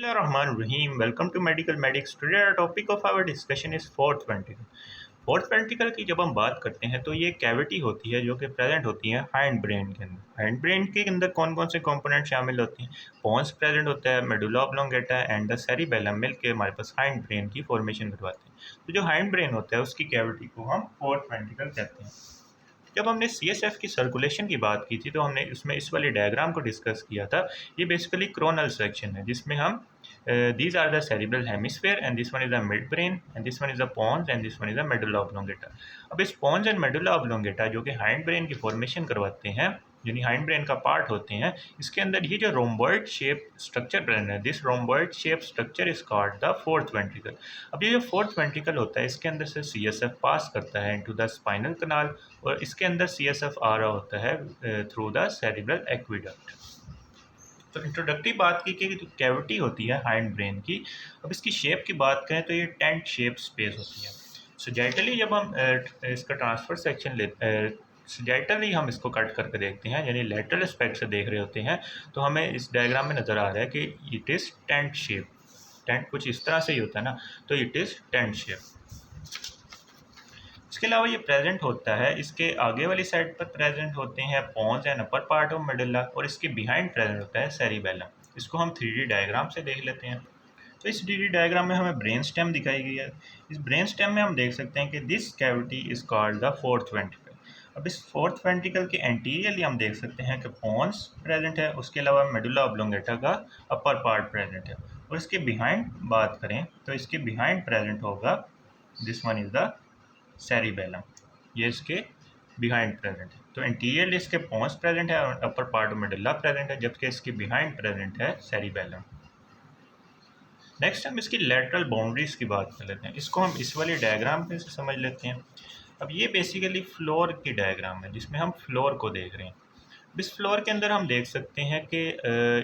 Bismillahirrahmanirrahim. Welcome to Medical Medics. Today our topic of our discussion is fourth ventricle. Fourth ventricle की जब हम बात करते हैं तो ये कैविटी होती है जो कि प्रेजेंट होती है हाइंड ब्रेन के अंदर। हाइंड ब्रेन के अंदर कौन कौन से कंपोनेंट शामिल होते हैं? पोन्स प्रेजेंट होता है, medulla oblongata and the cerebellum मिलके हमारे पास हाइंड ब्रेन की फॉर्मेशन करवाते हैं। तो जो हाइंड ब्रेन होता है उसकी कैविटी को हम फोर्थ वेंट्रिकल कहते हैं। जब हमने CSF की सर्कुलेशन की बात की थी तो हमने उसमें इस वाले डायग्राम को डिस्कस किया था। ये बेसिकली क्रोनल सेक्शन है जिसमें हम these are the cerebral hemisphere and this one is the midbrain and this one is the pons and this one is the medulla oblongata। अब इस pons and medulla oblongata जो कि hind brain की formation करवाते हैं, यानी hind brain का part होते हैं, इसके अंदर ये जो रोम्बॉइड शेप स्ट्रक्चर प्रेजेंट है, this rhomboid shape structure is called the fourth ventricle. अब ये जो फोर्थ वेंट्रिकल होता है इसके अंदर से CSF पास करता है इनटू द स्पाइनल कनाल और इसके अंदर CSF आ रहा होता है थ्रू द सेरिब्रल एक्विडक्ट। तो इंट्रोडक्टरी बात की कि जो कैविटी होती है हाइंड ब्रेन की, अब इसकी शेप की बात करें तो ये टेंट शेप स्पेस होती है। सजेटली जब हम इसका ट्रांसफर सेक्शन सजेटली हम इसको कट करके देखते हैं, यानी लेटरल एस्पेक्ट से देख रहे होते हैं, तो हमें इस डायग्राम में नज़र आ रहा है कि it is tent shape. Tent कुछ इस तरह से ही होता है ना, तो इट इज़ टेंट शेप। इसके अलावा ये प्रेजेंट होता है, इसके आगे वाली साइड पर प्रेजेंट होते हैं pons and upper part of medulla और इसके बिहाइंड प्रेजेंट होता है सेरिबेलम। इसको हम 3D डायग्राम से देख लेते हैं। तो इस 3D डायग्राम में हमें ब्रेन स्टेम दिखाई गई है। इस ब्रेन स्टेम में हम देख सकते हैं कि this cavity is called the fourth ventricle. अब इस फोर्थ वेंट्रिकल के एंटीरियरली हम देख सकते हैं कि पोन्स प्रेजेंट है, उसके अलावा मेडुला ऑब्लोंगेटा का अपर पार्ट प्रेजेंट है और इसके बिहाइंड बात करें तो इसके बिहाइंड प्रेजेंट होगा this one is the cerebellum. ये इसके बिहाइंड प्रेजेंट है। तो इंटीरियर इसके पोन्स प्रेजेंट है और अपर पार्ट ऑफ मेडुला प्रेजेंट है, जबकि इसके बिहाइंड प्रेजेंट है सेरिबेलम। नेक्स्ट हम इसकी लेटरल बाउंड्रीज की बात कर लेते हैं। इसको हम इस वाले डायग्राम पे से समझ लेते हैं। अब ये बेसिकली फ्लोर की डायग्राम है जिसमें हम फ्लोर को देख रहे हैं। इस फ्लोर के अंदर हम देख सकते हैं कि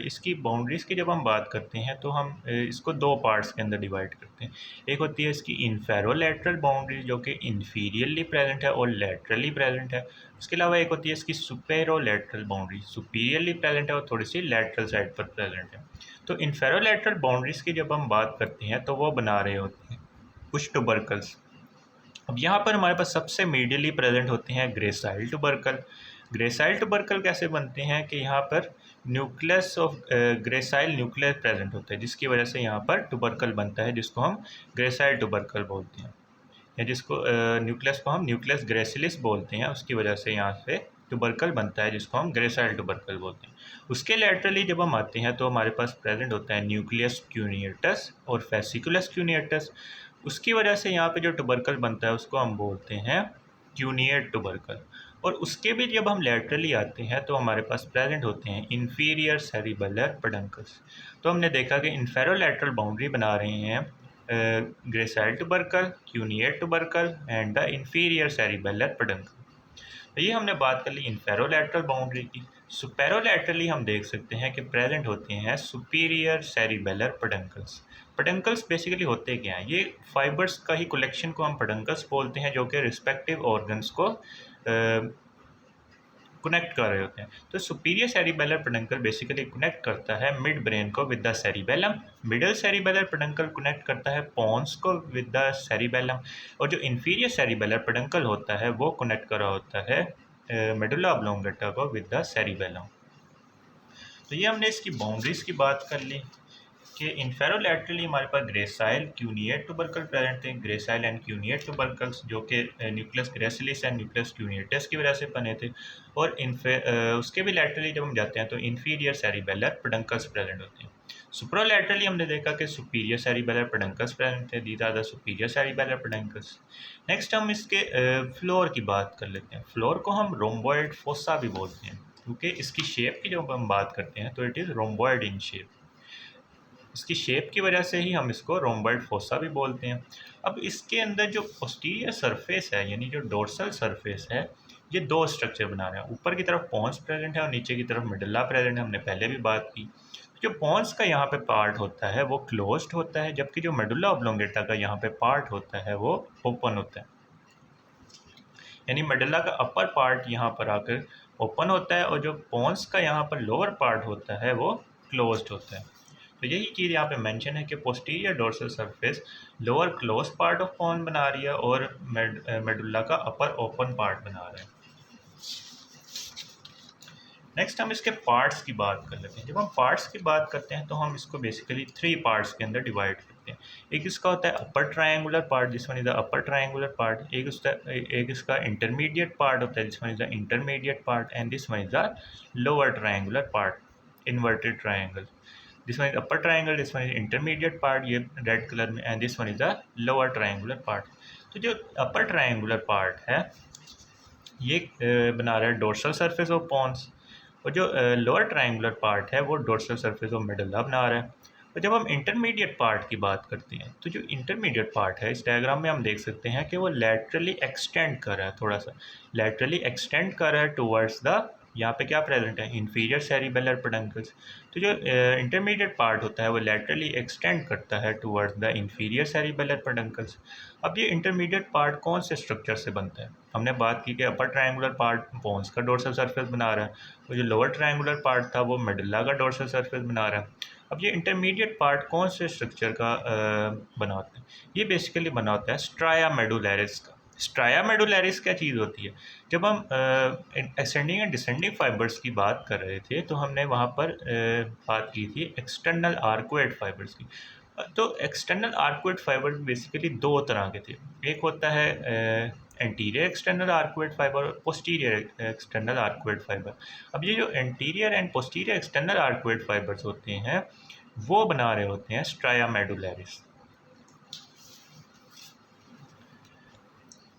इसकी बाउंड्रीज़ की जब हम बात करते हैं तो हम इसको दो पार्ट्स के अंदर डिवाइड करते हैं। एक होती है इसकी इन्फेरोलैटरल बाउंड्री जो कि इन्फीरियरली प्रेजेंट है और लैटरली प्रेजेंट है। उसके अलावा एक होती है इसकी सुपेरोलैटरल बाउंड्री, सुपीरियरली प्रेजेंट है और थोड़ी सी लैटरल साइड पर प्रेजेंट है। तो इन्फेरोलैटरल बाउंड्रीज़ की जब हम बात करते हैं तो वो बना रहे होते हैं कुछ टुबरकल्स। अब यहाँ पर हमारे पास सबसे मीडियली प्रेजेंट होते हैं ग्रेसाइल टुबरकल। ग्रेसाइल टुबरकल कैसे बनते हैं कि यहाँ पर nucleus of gracile nucleus present होता है, जिसकी वजह से यहाँ पर टुबरकल बनता है जिसको हम ग्रेसाइल टुबरकल बोलते हैं, या जिसको न्यूक्लियस को हम न्यूक्लियस ग्रेसिलिस बोलते हैं। उसकी वजह से यहाँ से टुबरकल बनता है जिसको हम ग्रेसाइल टुबरकल बोलते हैं। उसके लैटरली जब हम आते हैं तो हमारे पास प्रेजेंट होता है न्यूक्लियस क्यूनिएटस और फेसिकुलस क्यूनिएटस। उसकी वजह से यहाँ पे जो टुबरकल बनता है उसको हम बोलते हैं क्यूनिएट टुबरकल। और उसके भी जब हम लैटरली आते हैं तो हमारे पास प्रेजेंट होते हैं इन्फीरियर सेरिबेलर पेडंकल्स। तो हमने देखा कि इन्फेरोलैटरल बाउंड्री बना रहे हैं gracile टुबरकल, cuneate टुबरकल and the inferior cerebellar peduncle. तो ये हमने बात कर ली इन्फेरोलैटरल बाउंड्री की। सुपेरोलैटरली हम देख सकते हैं कि प्रेजेंट होते हैं superior cerebellar peduncles. Peduncles basically होते क्या हैं? ये फाइबर्स का ही कलेक्शन को हम पेडंकल्स बोलते हैं जो कि रिस्पेक्टिव ऑर्गन्स को कनेक्ट कर रहे होते हैं। तो superior cerebellar peduncle basically connect करता है मिड ब्रेन को with the cerebellum, middle cerebellar peduncle connect करता है पोन्स को विद द सेरिबेलम, और जो इन्फीरियर सेरिबेलर पेडंकल होता है वो कनेक्ट कर रहा होता है मेडुला ऑब्लोंगेटा को विद द सेरिबेलम। तो ये हमने इसकी बाउंड्रीज की बात कर ली कि इन्फेरोलैटरली हमारे पास ग्रेसाइल क्यूनिएट टुबरकल प्रेजेंट थे। ग्रेसाइल एंड क्यूनिएट टुबरकल्स जो कि न्यूक्लियस ग्रेसिलिस एंड न्यूक्लियस क्यूनिएटस की वजह से बने थे। और उसके भी लैटरली जब हम जाते हैं तो इन्फीरियर सेरिबेलर पेडंकल्स प्रेजेंट होते हैं। सुप्रोलैटरली हमने देखा कि सुपीरियर सेरिबेलर पेडंकल्स प्रेजेंट थे। These are the superior cerebellar peduncles. Next हम इसके फ्लोर की बात कर लेते हैं। फ्लोर को हम रोम्बॉइड फोसा भी बोलते हैं क्योंकि इसकी शेप की जब हम बात करते हैं तो it is rhomboid in shape. इसकी शेप की वजह से ही हम इसको रोम्बॉइड फोसा भी बोलते हैं। अब इसके अंदर जो पोस्टीरियर सरफेस है यानी जो डोर्सल सरफेस है, ये दो स्ट्रक्चर बना रहे हैं। ऊपर की तरफ पोन्स प्रेजेंट है और नीचे की तरफ मेडुला प्रेजेंट है, हमने पहले भी बात की। जो पोन्स का यहाँ पे पार्ट होता है वो क्लोज्ड होता है, जबकि जो मेडुला ऑब्लोंगेटा का यहाँ पे पार्ट होता है वो ओपन होता है। यानी मेडुला का अपर पार्ट यहाँ पर आकर ओपन होता है और जो पोन्स का यहाँ पर लोअर पार्ट होता है वो क्लोज्ड होता है। तो यही चीज़ यहाँ पे मेंशन है कि posterior dorsal surface lower close part of pons बना रही है और मेडुल्ला का अपर ओपन पार्ट बना रहा है। नेक्स्ट हम इसके पार्ट्स की बात कर लेते हैं। जब हम पार्ट्स की बात करते हैं तो हम इसको बेसिकली 3 पार्ट्स के अंदर डिवाइड करते हैं। एक इसका होता है अपर triangular part, this one is the upper triangular part. एक इसका इंटरमीडिएट पार्ट होता है, this one is the intermediate part, and this one is the lower triangular part, inverted triangle. This one is upper triangle, this one is intermediate part, ये red colour में, and this one is the lower triangular part. तो जो अपर triangular part है ये बना रहा है dorsal surface of Pond's, और जो लोअर ट्रायंगुलर पार्ट है वो डोर्सल सरफेस ऑफ मेडुल्ला बना रहा है। और जब हम इंटरमीडिएट पार्ट की बात करते हैं तो जो इंटरमीडिएट पार्ट है इस डायग्राम में हम देख सकते हैं कि वो लैटरली एक्सटेंड कर रहा है, थोड़ा सा लैटरली एक्सटेंड कर रहा है टुवर्ड्स द, यहाँ पे क्या प्रेजेंट है, इंफीरियर सेरिबेलर पेडंकल्स। तो जो इंटरमीडिएट पार्ट होता है वो लैटरली एक्सटेंड करता है towards the inferior cerebellar peduncles. अब ये इंटरमीडिएट पार्ट कौन से स्ट्रक्चर से बनता है? हमने बात की कि अपर ट्रायंगुलर पार्ट बोन्स का डोर्सल सरफेस बना रहा है, और जो लोअर ट्रायंगुलर पार्ट था वो मेडुल्ला का डोर्सल सरफेस बना रहा है। अब ये इंटरमीडिएट पार्ट कौन से स्ट्रक्चर का बना होता है? ये बेसिकली बना होता है स्ट्राया मेडुलैरिस का। स्ट्राया मेडुलैरिस क्या चीज़ होती है? जब हम असेंडिंग एंड डिसेंडिंग फाइबर्स की बात कर रहे थे तो हमने वहाँ पर बात की थी एक्सटर्नल आर्कुएट फाइबर्स की। तो एक्सटर्नल आर्कुएट फाइबर बेसिकली दो तरह के थे। एक होता है एंटीरियर एक्सटर्नल आर्कुएट फाइबर और पोस्टीरियर एक्सटर्नल आर्कुएट फाइबर। अब ये जो anterior and posterior external arcuate fibres होते हैं वो बना रहे होते हैं स्ट्राया मेडुलैरिस।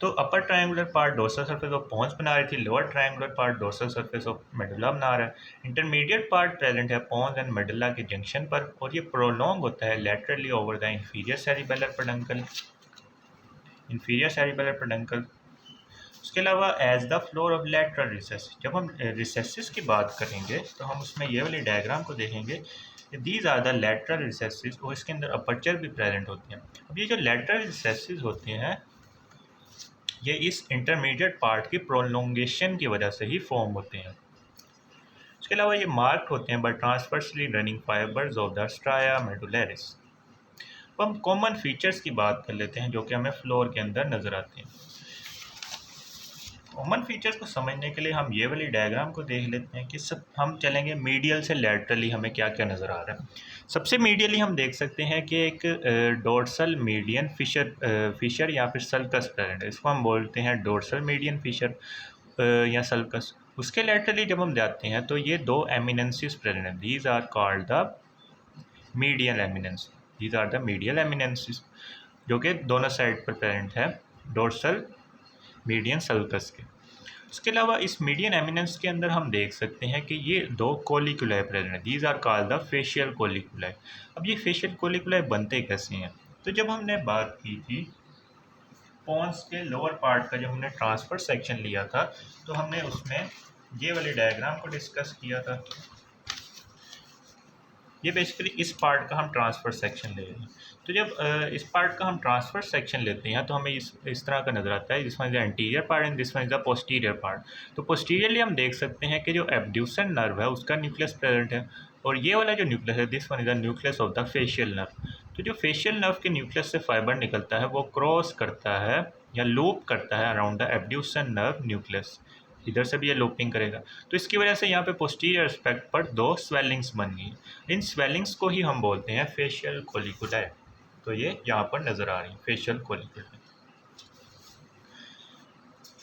तो upper triangular part dorsal surface of pons बना रही थी, lower triangular part dorsal surface of medulla बना रहा है। इंटरमीडिएट पार्ट प्रेजेंट है पोन्स एंड मेडुल्ला के जंक्शन पर, और ये प्रोलॉन्ग होता है laterally over the inferior cerebellar peduncle, inferior cerebellar peduncle. उसके अलावा as the floor of lateral recess, जब हम रिसेसिस की बात करेंगे तो हम उसमें ये वाली डायग्राम को देखेंगे, दीज आर द लैटरल रिसेसिस, और इसके अंदर अपर्चर भी प्रेजेंट होती हैं। अब ये जो लैटरल रिसेसिस होते हैं ये इस इंटरमीडिएट पार्ट की प्रोलोंगेशन की वजह से ही फॉर्म होते हैं। इसके अलावा ये मार्क्ड होते हैं by transversely running fibres of the stria medullaris. अब हम कॉमन फीचर्स की बात कर लेते हैं जो कि हमें फ्लोर के अंदर नज़र आते हैं। कॉमन फीचर्स को समझने के लिए हम ये वाली डायग्राम को देख लेते हैं कि सब हम चलेंगे मीडियल से लैटरली हमें क्या क्या नज़र आ रहा है। सबसे मीडियली हम देख सकते हैं कि एक डोर्सल मीडियन फिशर या फिर सल्कस प्रेजेंट है, इसको हम बोलते हैं डोर्सल मीडियन फिशर या सल्कस। उसके लैटरली जब हम जाते हैं तो ये दो एमिनेंसेस प्रेजेंट हैं, these are called the medial eminence, these are the medial eminences जो कि दोनों साइड पर प्रेजेंट है डोर्सल मीडियन सल्कस के। उसके अलावा इस मीडियन एमिनेंस के अंदर हम देख सकते हैं कि ये दो कोलिकुलाई प्रेजेंट है, these are called the facial colliculi. अब ये फेशियल कोलिकुलाई बनते कैसे हैं? तो जब हमने बात की थी पोन्स के लोअर पार्ट का, जब हमने ट्रांसफर सेक्शन लिया था तो हमने उसमें ये वाले डायग्राम को डिस्कस किया था। ये बेसिकली इस पार्ट का हम ट्रांसफर सेक्शन ले रहे हैं। तो जब इस पार्ट का हम ट्रांसफर सेक्शन लेते हैं तो हमें इस तरह का नज़र आता है, this one is the anterior part and this one is the posterior part. तो पोस्टीरियरली हम देख सकते हैं कि जो एब्ड्यूसन नर्व है उसका न्यूक्लियस प्रेजेंट है, और ये वाला जो न्यूक्लियस है this one is the nucleus of the facial nerve. तो जो फेशियल नर्व के न्यूक्लियस से फाइबर निकलता है वो क्रॉस करता है या लूप करता है अराउंड द एब्ड्यूसन नर्व न्यूक्लियस, इधर से भी ये लूपिंग करेगा। तो इसकी वजह से यहाँ पे पोस्टीरियर एस्पेक्ट पर दो स्वेलिंग्स बन गई, इन स्वेलिंग्स को ही हम बोलते हैं फेशियल कोलिकुलाई। तो ये यहाँ पर नज़र आ रही है फेशियल कोलिकुलाई।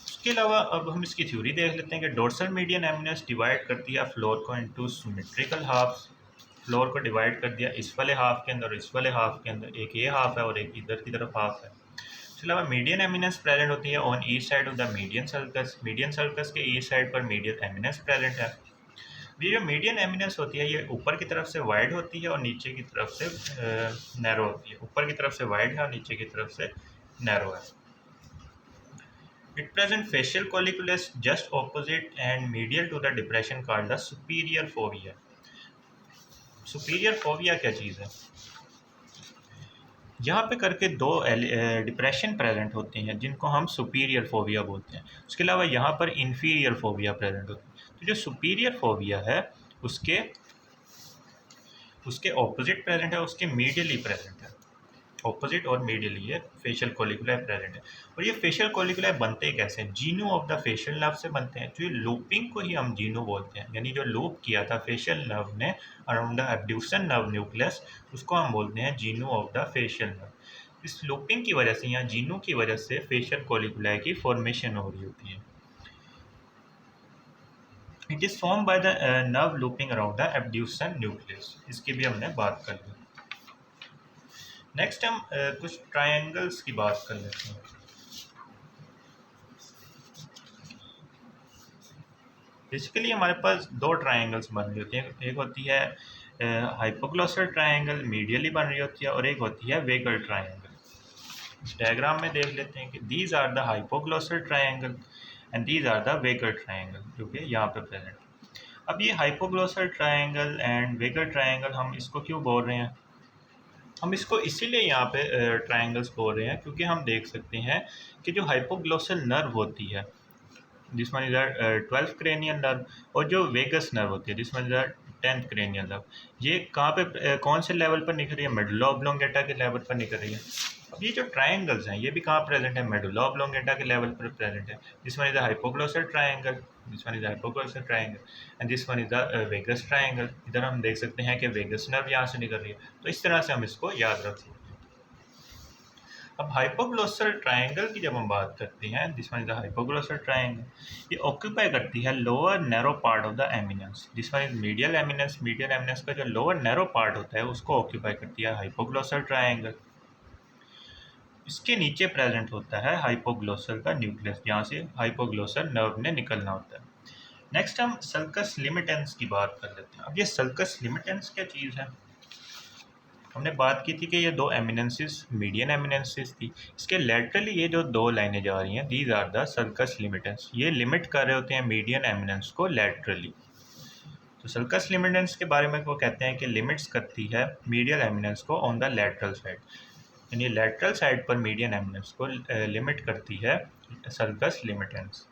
इसके अलावा अब हम इसकी थ्योरी देख लेते हैं कि डोर्सल मीडियन एमिनेंस डिवाइड कर दिया फ्लोर को इनटू सिमेट्रिकल हाफ्स। फ्लोर को डिवाइड कर दिया इस वाले हाफ के अंदर और इस वाले हाफ के अंदर, एक ये हाफ है और एक इधर की तरफ हाफ है। इसके अलावा मीडियन एमिनेंस प्रेजेंट होती है on east side of the median circus, median circus के ईस्ट साइड पर मीडियन एमिनेंस प्रेजेंट है। ये जो मीडियन एमिनेंस होती है ये ऊपर की तरफ से वाइड होती है और नीचे की तरफ से नैरो होती है, ऊपर की तरफ से वाइड है और नीचे की तरफ से नैरो है। It present facial colliculus just opposite and medial to the depression called the superior fovea. Superior fovea क्या चीज़ है? यहाँ पे करके दो डिप्रेशन प्रेजेंट होते हैं जिनको हम सुपीरियर फोबिया बोलते हैं। उसके अलावा यहाँ पर इन्फीरियर फोबिया प्रेजेंट होती है। तो जो सुपीरियर फोबिया है उसके उसके ऑपोजिट प्रेजेंट है, उसके मीडियली प्रेजेंट है। ऑपोजिट और मीडियली ये फेशियल कोलिकुलाई प्रेजेंट है। और ये फेशियल कोलिकुलाई बनते कैसे हैं? जीनो ऑफ द फेशियल नर्व से बनते हैं। जो ये लूपिंग को ही हम जीनो बोलते हैं, यानी जो लूप किया था फेशियल नर्व ने अराउंड द एब्ड्यूसन नर्व न्यूक्लियस, उसको हम बोलते हैं जीनो ऑफ द फेशियल नर्व। इस लूपिंग की वजह से या जीनो की वजह से फेशियल कोलिकुलाई की फॉर्मेशन हो रही होती है। It is form by the nerve looping around the abducens nucleus. इसकी भी हमने बात कर ली। नेक्स्ट हम कुछ ट्रायंगल्स की बात कर लेते हैं। बेसिकली हमारे पास दो ट्रायंगल्स बन रही होती हैं। एक होती है हाइपोग्लोसल ट्रायंगल, मीडियली बन रही होती है, और एक होती है वेगल ट्रायंगल। इस डायग्राम में देख लेते हैं कि these are the hypoglossal triangle and these are the vagal triangle, जो कि यहाँ पे प्रेजेंट। अब ये hypoglossal triangle and vagal triangle हम इसको क्यों बोल रहे हैं? हम इसको इसीलिए यहाँ पे ट्रायंगल्स बोल रहे हैं क्योंकि हम देख सकते हैं कि जो हाइपोग्लोसल नर्व होती है, this one is the 12th cranial nerve, और जो वेगस नर्व होती है, this one is the 10th cranial nerve, ये कहाँ पे कौन से लेवल पर निकल रही है? मेडुला ऑब्लोंगेटा के लेवल पर निकल रही है। अब ये जो ट्रायंगल्स हैं ये भी कहाँ प्रेजेंट है? मेडुला ऑब्लोंगेटा के लेवल पर प्रेजेंट है। This one is the hypoglossal triangle, this one is hypoglossal triangle and this one is the vagus triangle. इधर हम देख सकते हैं कि वेगस नर्व यहाँ से निकल रही है। तो इस तरह से हम इसको याद रख सकते हैं। अब हाइपोग्लोसल ट्रायंगल की जब हम बात करते हैं, this one is the hypoglossal triangle, ये ऑक्यूपाई करती है lower narrow part of the eminence. This one is medial eminence. Medial eminence का जो लोअर नैरो पार्ट होता है उसको ऑक्यूपाई करती है हाइपोग्लोसल ट्रायंगल। इसके नीचे प्रेजेंट होता है हाइपोग्लोसल का न्यूक्लियस, जहाँ से हाइपोग्लोसल नर्व ने निकलना होता है। नेक्स्ट हम सल्कस लिमिटेंस की बात कर लेते हैं। अब ये सल्कस लिमिटेंस क्या चीज़ है? हमने बात की थी कि ये दो एमिनेंसेस मीडियन एमिनेंसेस थी। इसके लेटरली ये जो दो लाइनें जा रही हैं, दीज आर द सल्कस लिमिटेंस। ये लिमिट कर रहे होते हैं मीडियन एमिनेंस को लेटरली। तो सल्कस लिमिटेंस के बारे में वो कहते हैं कि लिमिट्स करती है मीडियल एमिनेंस को ऑन द लेटरल साइड, यानी लेटरल साइड पर मीडियन एमिनेंस को लिमिट करती है sulcus limitans.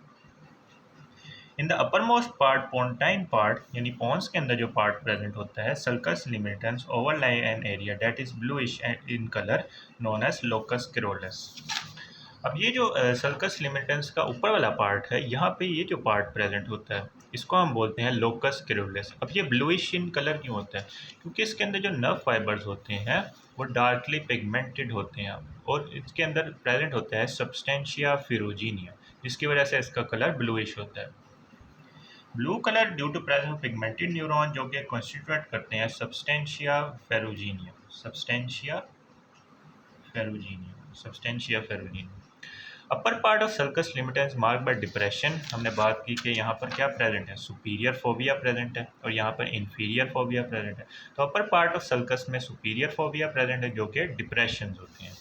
In the upper most part, pontine part, यानी पॉन्स के अंदर जो पार्ट प्रेजेंट होता है, sulcus limitans overlie an area that is bluish in colour known as locus caeruleus. अब ये जो सल्कस लिमिटेंस का ऊपर वाला पार्ट है, यहाँ पे ये जो पार्ट प्रेजेंट होता है इसको हम बोलते हैं लोकस कैरोलस। अब ये ब्लूइश इन कलर क्यों होता है? क्योंकि इसके अंदर जो नर्व फाइबर्स होते हैं वो डार्कली पिगमेंटेड होते हैं, और इसके अंदर प्रेजेंट होता है सब्सटेंशिया फेरुजिनिया, जिसकी वजह से इसका कलर ब्लूइश होता है। Blue colour due to presence of pigmented neuron, जो कि कॉन्स्टिट्यूट करते हैं substantia ferruginea. Substantia ferruginea, substantia ferruginea. Upper part of sulcus limitans mark by depression. हमने बात की कि यहाँ पर क्या प्रेजेंट है? सुपीरियर फोबिया प्रेजेंट है, और यहाँ पर इन्फीरियर फोबिया प्रेजेंट है। तो अपर पार्ट ऑफ सल्कस में सुपीरियर फोबिया प्रेजेंट है, जो कि डिप्रेशन होते हैं,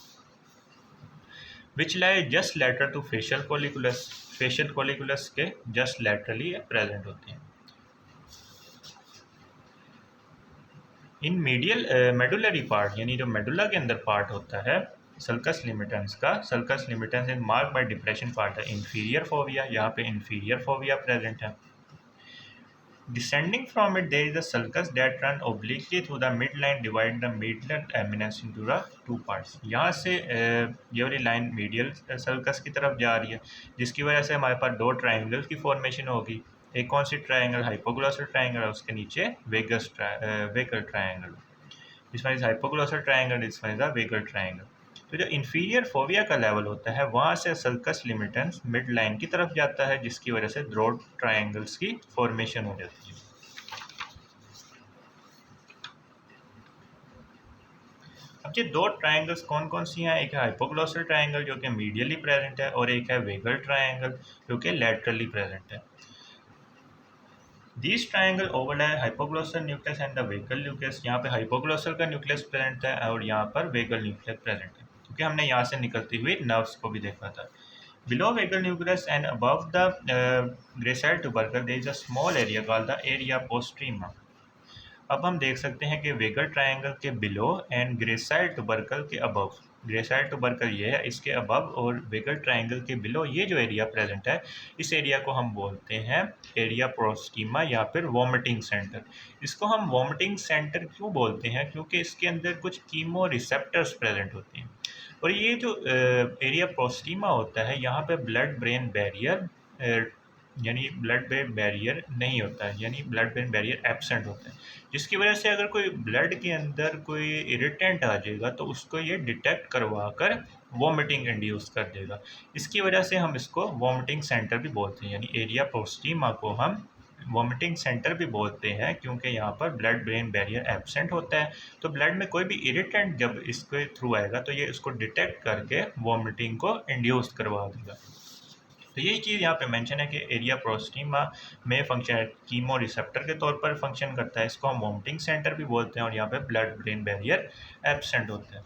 which lie just lateral to facial colliculus. Facial colliculus के जस्ट लेटरली प्रेजेंट होते हैं। इन मीडियल मेडुलरी पार्ट, यानी जो मेडुला के अंदर पार्ट होता है सल्कस लिमिटेंस का, sulcus limitans is mark by depression part है इन्फीरियर फोबिया। यहाँ पे इन्फीरियर फोबिया प्रेजेंट है। Descending from it, there is a sulcus that run obliquely through the midline, divide the medial eminence into the two parts. यहाँ से ये वाली line medial sulcus की तरफ जा रही है, जिसकी वजह से हमारे पास दो ट्रायंगल की फॉर्मेशन होगी। एक कौन सी ट्रायंगल? हाइपोग्लोसल ट्रायंगल, और उसके नीचे vagal triangle. This one is hypoglossal triangle, this one is the vagal triangle. तो जो इन्फीरियर फोबिया का लेवल होता है वहाँ से सल्कस लिमिटेंस मिड लाइन की तरफ जाता है, जिसकी वजह से दो ट्रायंगल्स की फॉर्मेशन हो जाती है। अब ये दो ट्रायंगल्स कौन कौन सी हैं? एक है हाइपोग्लोसल ट्रायंगल जो कि मीडियली प्रेजेंट है, और एक है वेगल ट्रायंगल जो कि लेटरली प्रेजेंट है। This triangle overlie hypoglossal nucleus and the vagal nucleus. यहाँ पे हाइपोग्लोसल का न्यूक्लियस प्रेजेंट है और यहाँ पर वेगल न्यूक्लियस प्रेजेंट है, क्योंकि हमने यहाँ से निकलती हुई नर्व्स को भी देखा था। Below vagal nucleus and above the gracile tubercle, there is a small area called the area postrema. अब हम देख सकते हैं कि वेगर ट्रायंगल के बिलो एंड ग्रेसाइल टुबरकल के अबव, ग्रेसाइल टुबरकल ये है, इसके अबव और वेगर ट्रायंगल के बिलो ये जो एरिया प्रेजेंट है, इस एरिया को हम बोलते हैं एरिया प्रोस्टिमा या फिर वॉमिटिंग सेंटर। इसको हम वॉमिटिंग सेंटर क्यों बोलते हैं? क्योंकि इसके अंदर कुछ कीमो रिसेप्टर्स प्रेजेंट होते हैं और ये जो एरिया प्रोस्टिमा होता है, यहाँ पे ब्लड ब्रेन बैरियर यानी ब्लड ब्रेन बैरियर नहीं होता है, यानी ब्लड ब्रेन बैरियर एब्सेंट होता है, जिसकी वजह से अगर कोई ब्लड के अंदर कोई इरिटेंट आ जाएगा तो उसको ये डिटेक्ट करवा कर वॉमिटिंग इंड्यूस कर देगा। इसकी वजह से हम इसको वॉमिटिंग सेंटर भी बोलते हैं, यानी एरिया प्रोस्टिमा को हम वॉमिटिंग सेंटर भी बोलते हैं, क्योंकि यहाँ पर ब्लड ब्रेन बैरियर एब्सेंट होता है। तो ब्लड में कोई भी इरिटेंट जब इसके थ्रू आएगा तो ये इसको डिटेक्ट करके वॉमिटिंग को इंड्यूस करवा देगा। तो यही चीज़ यहाँ पे मेंशन है कि एरिया प्रोस्टिमा में फंक्शन कीमो रिसेप्टर के तौर पर फंक्शन करता है। इसको हम वॉमिटिंग सेंटर भी बोलते हैं और यहाँ पे ब्लड ब्रेन बैरियर एब्सेंट होता है।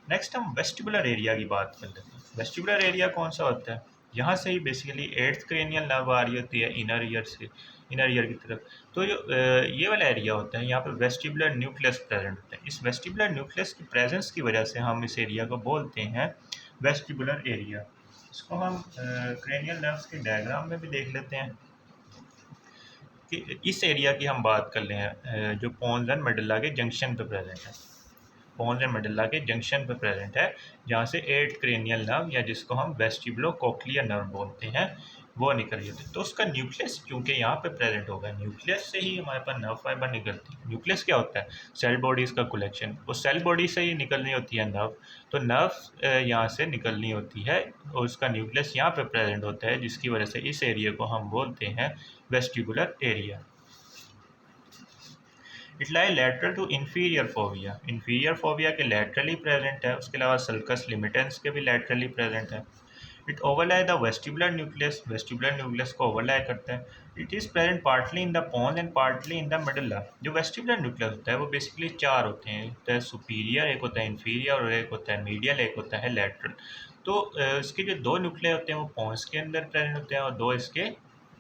नेक्स्ट हम वेस्टिबुलर एरिया की बात कर लेते हैं। वेस्टिबुलर एरिया कौन सा होता है? यहाँ से ही बेसिकली 8th क्रेनियल नर्व आ रही होती है इनर ईयर से, इनर ईयर की तरफ। तो जो ये वाला एरिया होता है, यहाँ पे वेस्टिबुलर न्यूक्लियस प्रेजेंट होता है। इस वेस्टिबुलर न्यूक्लियस की प्रेजेंस की वजह से हम इस एरिया को बोलते हैं वेस्टिबुलर एरिया। इसको हम क्रेनियल नर्व्स के डायग्राम में भी देख लेते हैं कि इस एरिया की हम बात कर लें जो पोन्स एंड मेडुला के जंक्शन पे प्रेजेंट है। पोन्स एंड मेडुला के जंक्शन पे प्रेजेंट है, जहाँ से 8 क्रेनियल नर्व या जिसको हम वेस्टिबुलो कोक्लियर नर्व बोलते हैं वो निकल रही होती है। तो उसका न्यूक्लियस क्योंकि यहाँ पे प्रेजेंट होगा, न्यूक्लियस से ही हमारे पास नर्व फाइबर निकलती है। न्यूक्लियस क्या होता है? सेल बॉडीज़ का कलेक्शन। वो सेल बॉडी से ही निकलनी होती है नर्व। तो नर्व यहाँ से निकलनी होती है और उसका न्यूक्लियस यहाँ पे प्रेजेंट होता है, जिसकी वजह से इस एरिया को हम बोलते हैं vestibular area. It lie lateral to inferior fovea. Inferior fovea के लेटरली प्रेजेंट है। उसके अलावा सल्कस लिमिटेंस के भी लेटरली प्रेजेंट है। It overlie the vestibular nucleus. Vestibular nucleus को ओवरलाई करता है। It is present partly in the pons and partly in the medulla. जो वेस्टिबुलर न्यूक्लियस होता है वो बेसिकली 4 होते हैं। एक होता है सुपीरियर, एक होता है इन्फीरियर और एक होता है मीडियल, एक होता है लेटरल। तो इसके जो 2 न्यूक्लियस होते हैं वो पोन्स के अंदर प्रेजेंट होते हैं और 2 इसके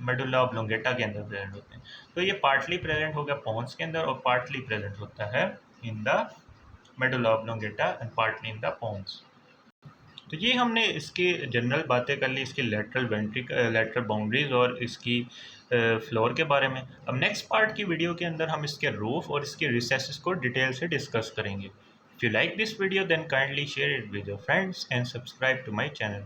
मेडुला ऑब्लोंगेटा के अंदर प्रेजेंट होते हैं। तो ये पार्टली प्रेजेंट हो गया पोन्स के अंदर और पार्टली प्रेजेंट होता है in the medulla oblongata and partly in the pons. तो ये हमने इसकी जनरल बातें कर ली, इसकी लेटरल बाउंड्रीज और इसकी फ्लोर के बारे में। अब नेक्स्ट पार्ट की वीडियो के अंदर हम इसके रूफ और इसके रिसेसेस को डिटेल से डिस्कस करेंगे। If you like this video then kindly share it with your friends and subscribe to my channel.